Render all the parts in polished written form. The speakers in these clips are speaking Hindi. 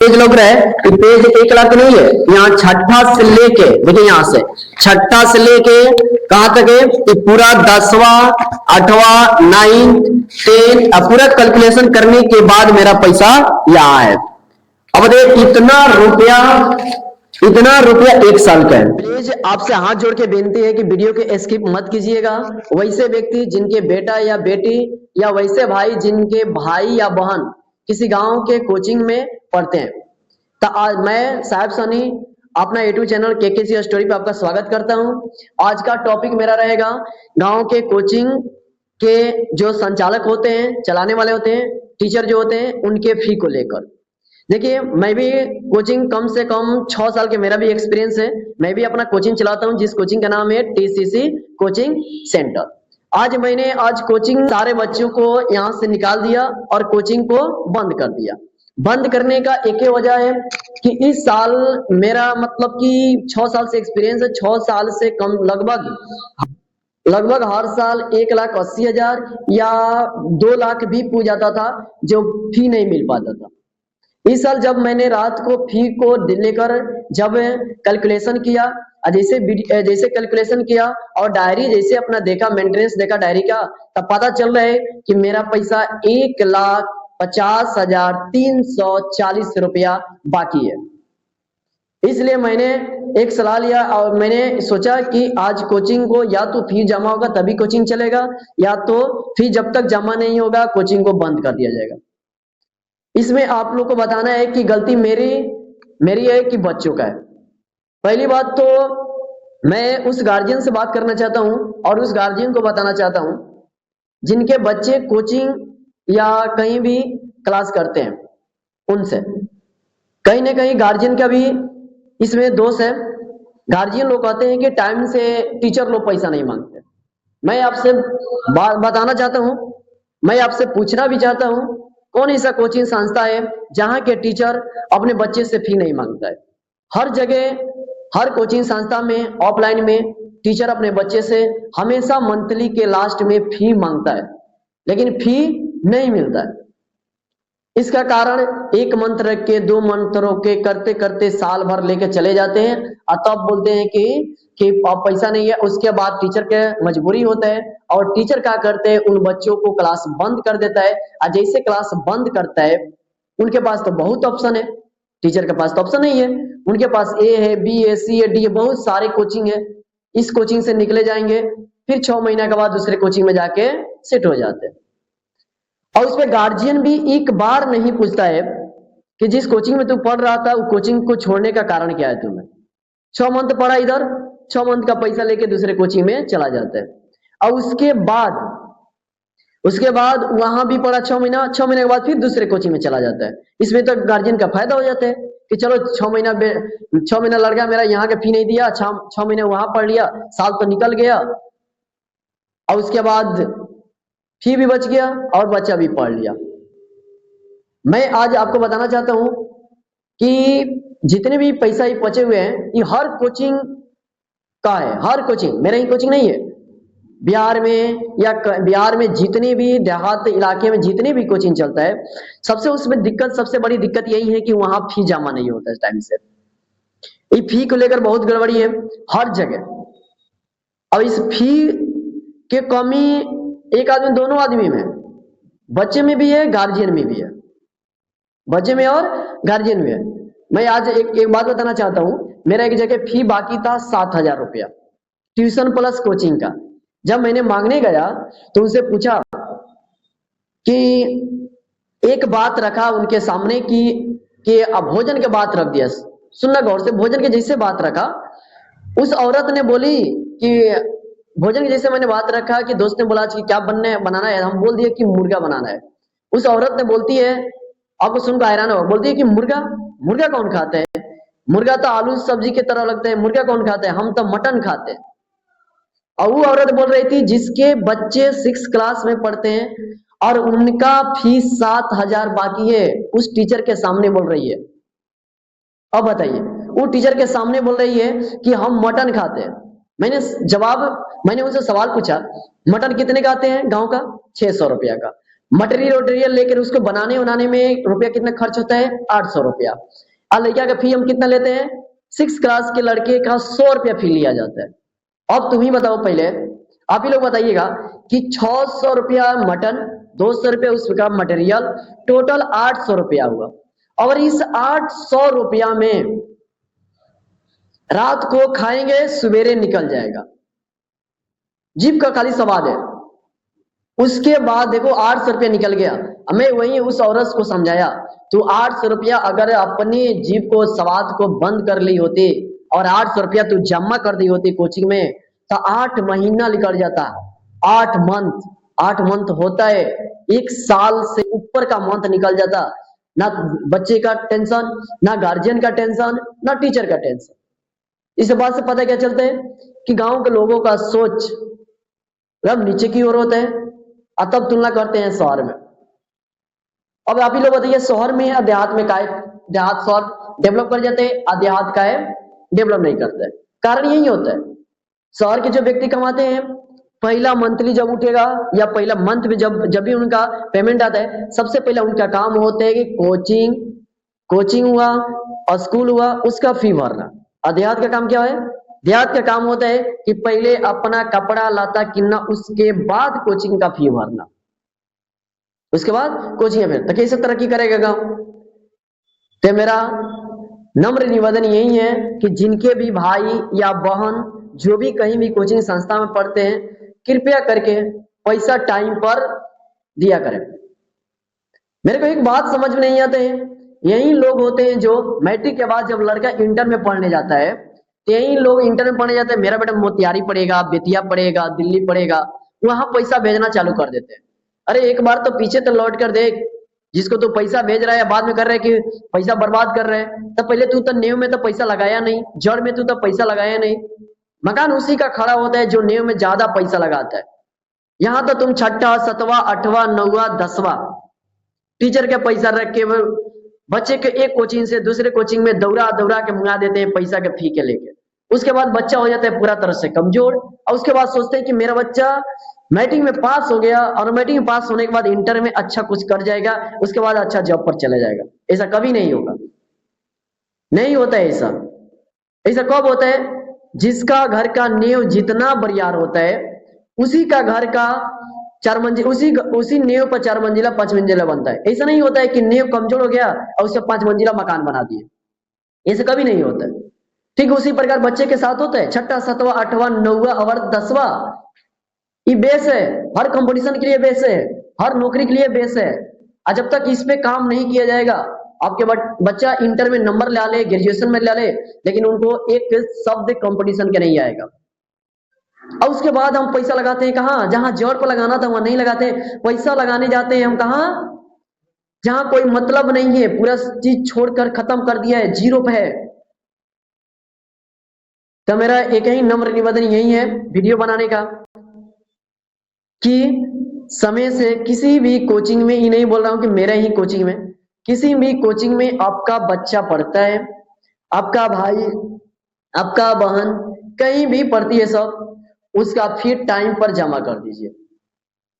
पेज लग रहा है कि पेज 1 लाख नहीं है। यहाँ छठा से लेके देखिए, यहाँ से छठा से लेके कहां तक है कि पूरा 10वां 8वां 9th 10th पूरा कैलकुलेशन करने के बाद मेरा पैसा यहाँ है। अब देखिए इतना रुपया 1 साल का है। प्लीज आपसे हाथ जोड़ के बेनती है कि वीडियो के स्किप मत कीजिएगा। वैसे व्यक्ति जिनके बेटा या बेटी या वैसे भाई जिनके भाई या बहन किसी गांव के कोचिंग में पढ़ते हैं, तो आज मैं साहिब सनी अपना यूट्यूब चैनल केकेसी स्टोरी पे आपका स्वागत करता हूं। आज का टॉपिक मेरा रहेगा गांव के कोचिंग के जो संचालक होते हैं, चलाने वाले होते हैं, टीचर जो होते हैं, उनके फी को लेकर। देखिए, मैं भी कोचिंग कम से कम 6 साल के मेरा भी एक्सपीरियंस है। मैं भी अपना कोचिंग चलाता हूं, जिस कोचिंग का नाम है टीसीसी कोचिंग सेंटर। आज कोचिंग सारे बच्चों को यहाँ से निकाल दिया और कोचिंग को बंद कर दिया। बंद करने का एक ही वजह है कि इस साल मेरा मतलब कि 6 साल से एक्सपीरियंस है। 6 साल से कम लगभग हर साल 1,80,000 या 2 लाख भी पूछ जाता था, जो फी नहीं मिल पाता था। इस साल जब मैंने रात को फी को लेकर जब कैलकुलेशन किया, जैसे कैलकुलेशन किया और डायरी जैसे अपना देखा, मेंटेनेंस देखा डायरी का, तब पता चल रहा है कि मेरा पैसा 1,50,340 रुपया बाकी है। इसलिए मैंने एक सलाह लिया और मैंने सोचा कि आज कोचिंग को या तो फी जमा होगा तभी कोचिंग चलेगा, या तो फी जब तक जमा नहीं होगा कोचिंग को बंद कर दिया जाएगा। इसमें आप लोग को बताना है कि गलती मेरी है कि बच्चों का है। पहली बात तो मैं उस गार्जियन से बात करना चाहता हूं और उस गार्जियन को बताना चाहता हूं जिनके बच्चे कोचिंग या कहीं भी क्लास करते हैं, उनसे कहीं ना कहीं गार्जियन का भी इसमें दोष है। गार्जियन लोग कहते हैं कि टाइम से टीचर लोग पैसा नहीं मांगते। मैं आपसे बताना चाहता हूं, मैं आपसे पूछना भी चाहता हूं, कौन ऐसा कोचिंग संस्था है जहां के टीचर अपने बच्चे से फी नहीं मांगता है? हर जगह, हर कोचिंग संस्था में ऑफलाइन में टीचर अपने बच्चे से हमेशा मंथली के लास्ट में फी मांगता है, लेकिन फी नहीं मिलता है। इसका कारण एक मंत्र रख के 2 मंत्रों के करते करते साल भर लेके चले जाते हैं और तब बोलते हैं कि अब पैसा नहीं है। उसके बाद टीचर के मजबूरी होता है और टीचर क्या करते हैं, उन बच्चों को क्लास बंद कर देता है। और जैसे क्लास बंद करता है, उनके पास तो बहुत ऑप्शन है, टीचर के पास तो ऑप्शन नहीं है। उनके पास ए है, बी है, सी है, डी है, बहुत सारे कोचिंग है। इस कोचिंग से निकले जाएंगे, फिर 6 महीने के बाद दूसरे कोचिंग में जाके सेट हो जाते हैं। और उसमें गार्जियन भी एक बार नहीं पूछता है कि जिस कोचिंग में तू पढ़ रहा था, वो कोचिंग को छोड़ने का कारण क्या है तुम्हें। 6 मंथ पढ़ा इधर, 6 मंथ का पैसा लेके दूसरे कोचिंग में चला जाता है। और उसके बाद वहां भी पढ़ा 6 महीना, 6 महीने के बाद फिर दूसरे कोचिंग में चला जाता है। इसमें तो गार्जियन का फायदा हो जाता है कि चलो 6 महीना लड़का मेरा यहाँ का फी नहीं दिया, 6 महीने वहां पढ़ लिया, साल तो निकल गया और उसके बाद फी भी बच गया और बच्चा भी पढ़ लिया। मैं आज आपको बताना चाहता हूं कि जितने भी पैसा ही बचे हुए हैं, ये हर कोचिंग का है। हर कोचिंग, मेरा ही कोचिंग नहीं है, बिहार में जितने भी देहात इलाके में जितने भी कोचिंग चलता है, सबसे बड़ी दिक्कत यही है कि वहां फी जमा नहीं होता है टाइम से। ये फी को लेकर बहुत गड़बड़ी है हर जगह। अब इस फी के कमी एक आदमी, दोनों आदमी में, बच्चे में भी है, गार्जियन में भी है, बच्चे में और गार्जियन में है। मैं आज एक बात बताना चाहता हूं। मेरा एक जगह फी बाकी था 7,000 रुपया, ट्यूशन प्लस कोचिंग का। जब मैंने मांगने गया तो उनसे पूछा कि एक बात रखा उनके सामने कि अब भोजन के बात रख दिया, सुनना गौर से, भोजन के जैसे बात रखा। उस औरत ने बोली कि भोजन के जैसे मैंने बात रखा कि दोस्त ने बोला कि क्या बनाना है, हम बोल दिए कि मुर्गा बनाना है। उस औरत ने बोलती है, आपको सुनकर हैरान हो, बोलती है कि मुर्गा कौन खाता है? मुर्गा तो आलू सब्जी की तरह लगता है, मुर्गा कौन खाता है? हम तो मटन खाते हैं। और वो औरत बोल रही थी जिसके बच्चे 6 क्लास में पढ़ते हैं और उनका फीस 7,000 बाकी है, उस टीचर के सामने बोल रही है। अब बताइए, वो टीचर के सामने बोल रही है कि हम मटन खाते हैं। मैंने उनसे सवाल पूछा, मटन कितने का आते हैं गांव का? 600 रुपया का। मटेरियल वटेरियल लेकर उसको बनाने में रुपया कितना खर्च होता है? 800 रुपया। और लड़का का फी हम कितना लेते हैं? 6 क्लास के लड़के का 100 रुपया फी लिया जाता है। अब तुम ही बताओ, पहले आप ही लोग बताइएगा कि 600 रुपया मटन, 200 रुपया उसका मटेरियल, टोटल 800 रुपया हुआ। और इस 800 रुपया में रात को खाएंगे, सवेरे निकल जाएगा, जीभ का खाली स्वाद है। उसके बाद देखो 800 रुपया निकल गया। मैं वही उस औरत को समझाया, तो 800 रुपया अगर अपनी जीभ को स्वाद को बंद कर ली होती और 800 रुपया तू जमा कर दी होती कोचिंग में, तो 8 महीना निकल जाता। 8 मंथ होता है, 1 साल से ऊपर का मंथ निकल जाता। ना बच्चे का टेंशन, ना गार्जियन का टेंशन, ना टीचर का टेंशन। इस बात से पता क्या चलता है कि गांव के लोगों का सोच अब नीचे की ओर होता है, और तब तुलना करते हैं शहर में। अब आप ही लोग बताइए, शहर में या देहात में का है? देहात शहर डेवलप कर जाते हैं, और देहात का है डेवलप नहीं करते हैं। कारण यही होता है, शहर के जो व्यक्ति कमाते हैं, पहला मंथली जब उठेगा या पहला मंथ में जब भी उनका पेमेंट आता है, सबसे पहले उनका काम होता है कि कोचिंग हुआ और स्कूल हुआ, उसका फी भरना। और देहात का काम क्या है? देहात का काम होता है कि पहले अपना कपड़ा लाता किनना, उसके बाद कोचिंग का फी भरना, उसके बाद कोचिंग में। तो कैसे तरक्की करेगा गांव? तो मेरा नम्र निवेदन यही है कि जिनके भी भाई या बहन जो भी कहीं भी कोचिंग संस्था में पढ़ते हैं, कृपया करके पैसा टाइम पर दिया करें। मेरे को एक बात समझ में नहीं आते हैं, यही लोग होते हैं जो मैट्रिक के बाद जब लड़का इंटर में पढ़ने जाता है, तो यही लोग इंटर में पढ़ने जाते हैं, मेरा बेटा मोतिहारी पढ़ेगा, बेतिया पढ़ेगा, दिल्ली पढ़ेगा, वहां पैसा भेजना चालू कर देते हैं। अरे एक बार तो पीछे तो लौट कर देख, जिसको तू पैसा भेज रहा है, बाद में कर रहा है कि पैसा बर्बाद कर रहे हैं, तो पहले तू तो नींव में तो पैसा लगाया नहीं, जड़ में तू तो पैसा लगाया नहीं। मकान उसी का खड़ा होता है जो नींव में ज्यादा पैसा लगाता है। यहाँ तो तुम छठा, सतवा, आठवां, नौवा, 10वां टीचर के पैसा रख के बच्चे के एक कोचिंग से दूसरे कोचिंग में दौड़ा दौड़ा के मंगा देते हैं पैसा के फी के लेके। उसके बाद बच्चा हो जाता है पूरा तरह से कमजोर, और उसके बाद सोचते हैं कि मेरा बच्चा मैट्रिक में पास हो गया, और मैट्रिक में पास होने के बाद इंटर में अच्छा कुछ कर जाएगा, उसके बाद अच्छा जॉब पर चला जाएगा। ऐसा कभी नहीं होगा, नहीं होता है ऐसा। ऐसा कब होता है? जिसका घर का नींव जितना बरियार होता है, उसी का घर का 4 मंजिल, उसी नींव पर 4 मंजिला 5 मंजिला बनता है। ऐसा नहीं होता है कि नींव कमजोर हो गया और उससे 5 मंजिला मकान बना दिए, ऐसा कभी नहीं होता है। ठीक उसी प्रकार बच्चे के साथ होता है, छठा, सतवा, आठवां, नौवा और 10वां, ये बेस है, हर कंपटीशन के लिए बेस है, हर नौकरी के लिए बेस है। और जब तक इस पे काम नहीं किया जाएगा, आपके बच्चा इंटर में नंबर ला ले, ग्रेजुएशन में ला ले, लेकिन उनको एक शब्द कंपटीशन के नहीं आएगा। और उसके बाद हम पैसा लगाते हैं कहाँ? जहां जड़ पर लगाना था वहां नहीं लगाते, पैसा लगाने जाते हैं हम कहाँ? जहां कोई मतलब नहीं है, पूरा चीज छोड़कर खत्म कर दिया है, जीरो पे है। तो मेरा एक ही नम्र निवेदन यही है वीडियो बनाने का, कि समय से किसी भी कोचिंग में, ये नहीं बोल रहा हूं कि मेरा ही कोचिंग में, किसी भी कोचिंग में आपका बच्चा पढ़ता है, आपका भाई, आपका बहन कहीं भी पढ़ती है, सब उसका फी टाइम पर जमा कर दीजिए।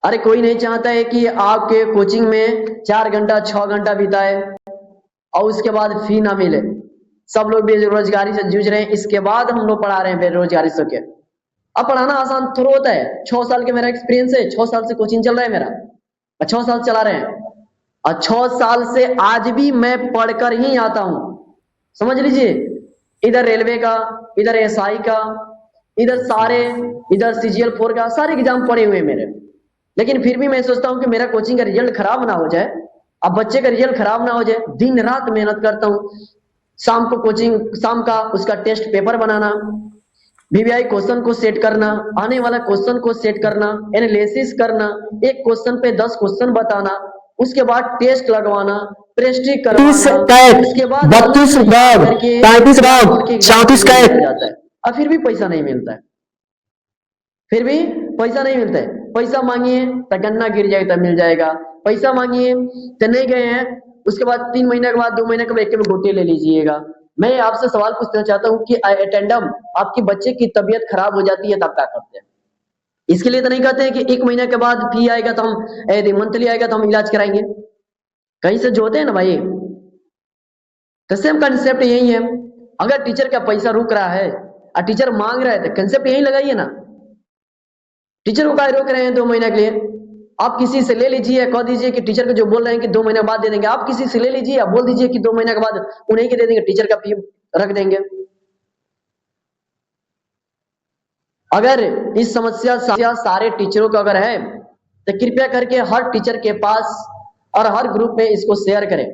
अरे कोई नहीं चाहता है कि आपके कोचिंग में 4 घंटा 6 घंटा बिताए और उसके बाद फी ना मिले। सब लोग बेरोजगारी से जूझ रहे हैं, इसके बाद हम लोग पढ़ा रहे हैं बेरोजगारी से के। अब पढ़ाना आसान थोड़ा होता है। 6 साल के मेरा एक्सपीरियंस है, 6 साल से कोचिंग चल रहा है मेरा, 6 साल चला रहे हैं, और 6 साल से आज भी मैं पढ़कर ही आता हूं। समझ लीजिए, इधर रेलवे का, इधर एसआई का, इधर सीजीएल 4 का, सारे एग्जाम पड़े हुए मेरे। लेकिन फिर भी मैं सोचता हूं कि मेरा कोचिंग का रिजल्ट खराब ना हो जाए, अब बच्चे का रिजल्ट खराब ना हो जाए। दिन रात मेहनत करता हूं, शाम को कोचिंग, शाम का उसका टेस्ट पेपर बनाना, वीवीआई क्वेश्चन को सेट करना, आने वाला क्वेश्चन को सेट करना, एनालिसिस करना, एक क्वेश्चन पे 10 क्वेश्चन बताना, उसके बाद टेस्ट लगवाना, प्रेस्टिक करवाना, उसके बाद 32 भाग, 35 भाग, 34 जाता है, और फिर भी पैसा नहीं मिलता है, फिर भी पैसा नहीं मिलता है। पैसा मांगिए तो गन्ना गिर जाएगा तो मिल जाएगा, पैसा मांगिए तो नहीं गए हैं, उसके बाद 3 महीने के बाद 2 महीने के बाद एक में गोटे ले लीजिएगा। मैं आपसे सवाल पूछना चाहता हूं कि अटेंडम आपके बच्चे की तबीयत खराब हो जाती है तब क्या करते हैं? इसके लिए तो नहीं कहते हैं कि 1 महीने के बाद फी आएगा तो हम यदि मंथली आएगा तो हम इलाज कराएंगे। कहीं से जोड़ते हैं ना भाई, तो सेम कंसेप्ट यही है। अगर टीचर का पैसा रुक रहा है और टीचर मांग रहा है तो कंसेप्ट यही लगाइए ना। टीचर को काय रोक रहे हैं 2 महीने के लिए? आप किसी से ले लीजिए, कह दीजिए कि टीचर को जो बोल रहे हैं कि 2 महीने बाद दे देंगे, आप किसी से ले लीजिए, आप बोल दीजिए कि 2 महीने के बाद उन्हीं के दे देंगे, टीचर का फी रख देंगे। अगर इस समस्या सारे टीचरों का अगर है तो कृपया करके हर टीचर के पास और हर ग्रुप में इसको शेयर करें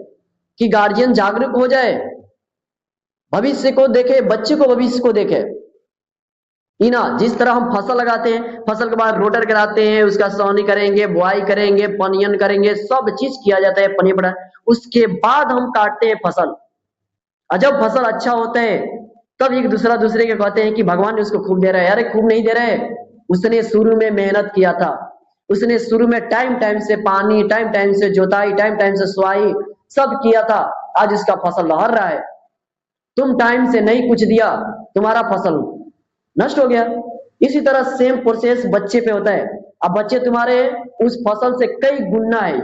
कि गार्जियन जागरूक हो जाए, भविष्य को देखे, बच्चे को भविष्य को देखे। इना जिस तरह हम फसल लगाते हैं, फसल के बाद रोटर कराते हैं, उसका सौनी करेंगे, बुआई करेंगे, पनियन करेंगे, सब चीज किया जाता है, पनी पड़ा, उसके बाद हम काटते हैं फसल। और जब फसल अच्छा होता है तब एक दूसरे के कहते हैं कि भगवान ने उसको खूब दे रहा है। अरे खूब नहीं दे रहे, उसने शुरू में मेहनत किया था, उसने शुरू में टाइम से पानी, टाइम से जोताई, टाइम से सुआई सब किया था, आज उसका फसल लहर रहा है। तुम टाइम से नहीं कुछ दिया, तुम्हारा फसल नष्ट हो गया। इसी तरह सेम प्रोसेस बच्चे पे होता है। अब बच्चे तुम्हारे उस फसल से कई गुना है।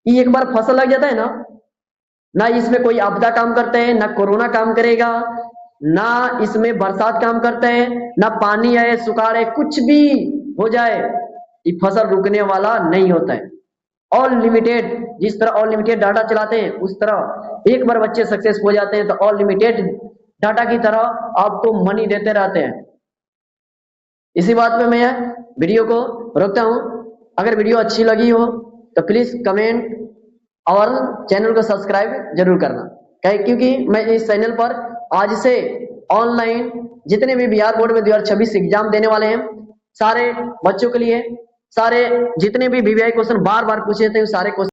ये एक बार फसल लग जाता है ना इसमें कोई आपदा काम करते हैं, ना कोरोना काम करेगा, ना इसमें बरसात काम करते हैं, ना पानी आए, सुखाड़ है, कुछ भी हो जाए ये फसल रुकने वाला नहीं होता है। ऑल लिमिटेड, जिस तरह ऑल लिमिटेड डाटा चलाते हैं उस तरह एक बार बच्चे सक्सेस हो जाते हैं तो ऑल लिमिटेड डाटा की तरह आपको मनी देते रहते हैं। इसी बात पे मैं वीडियो को रोकता हूं। अगर वीडियो अच्छी लगी हो तो प्लीज कमेंट और चैनल को सब्सक्राइब जरूर करना, क्योंकि मैं इस चैनल पर आज से ऑनलाइन जितने भी बिहार बोर्ड में 2026 एग्जाम देने वाले हैं सारे बच्चों के लिए, सारे जितने भी वीवीआई क्वेश्चन बार बार पूछे थे सारे क्वेश्चन